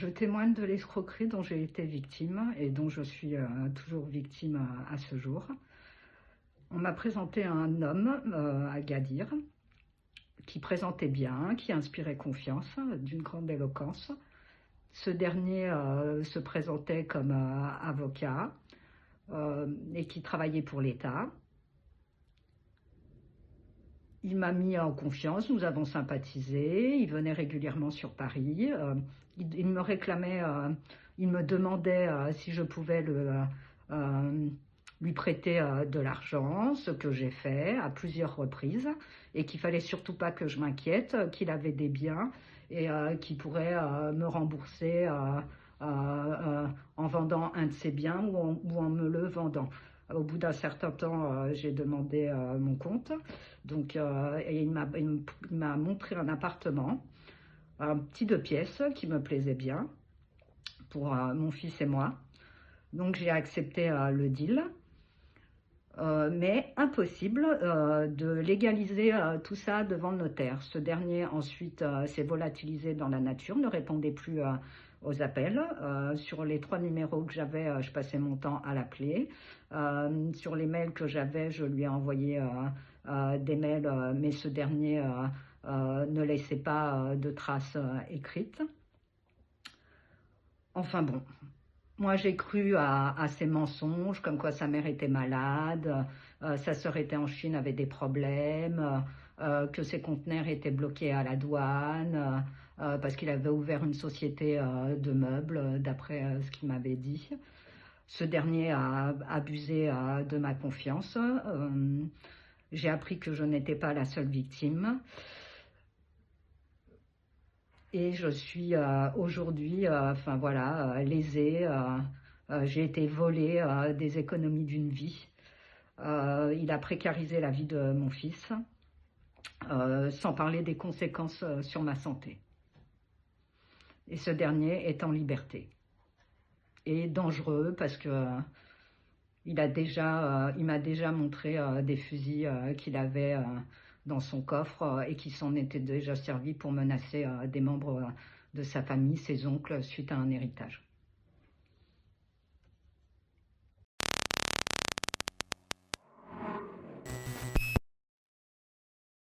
Je témoigne de l'escroquerie dont j'ai été victime et dont je suis toujours victime à ce jour. On m'a présenté un homme à Gadir qui présentait bien, qui inspirait confiance, d'une grande éloquence. Ce dernier se présentait comme avocat et qui travaillait pour l'État. Il m'a mis en confiance, nous avons sympathisé, il venait régulièrement sur Paris, il me réclamait, il me demandait si je pouvais lui prêter de l'argent, ce que j'ai fait à plusieurs reprises, et qu'il fallait surtout pas que je m'inquiète, qu'il avait des biens et qu'il pourrait me rembourser en vendant un de ses biens ou en me le vendant. Au bout d'un certain temps, j'ai demandé mon compte. Donc, et il m'a montré un appartement, un petit 2 pièces qui me plaisait bien pour mon fils et moi. Donc j'ai accepté le deal. Mais impossible de légaliser tout ça devant le notaire. Ce dernier ensuite s'est volatilisé dans la nature, ne répondait plus aux appels. Sur les 3 numéros que j'avais, je passais mon temps à l'appeler. Sur les mails que j'avais, je lui ai envoyé des mails, mais ce dernier ne laissait pas de traces écrites. Enfin bon, moi j'ai cru à ces mensonges, comme quoi sa mère était malade, sa sœur était en Chine, avait des problèmes, que ses conteneurs étaient bloqués à la douane, parce qu'il avait ouvert une société de meubles, d'après ce qu'il m'avait dit. Ce dernier a abusé de ma confiance. J'ai appris que je n'étais pas la seule victime. Et je suis aujourd'hui, enfin voilà, lésée. J'ai été volée des économies d'une vie. Il a précarisé la vie de mon fils, sans parler des conséquences sur ma santé. Et ce dernier est en liberté. Et dangereux parce que il m'a déjà montré des fusils qu'il avait dans son coffre et qui s'en étaient déjà servis pour menacer des membres de sa famille, ses oncles, suite à un héritage.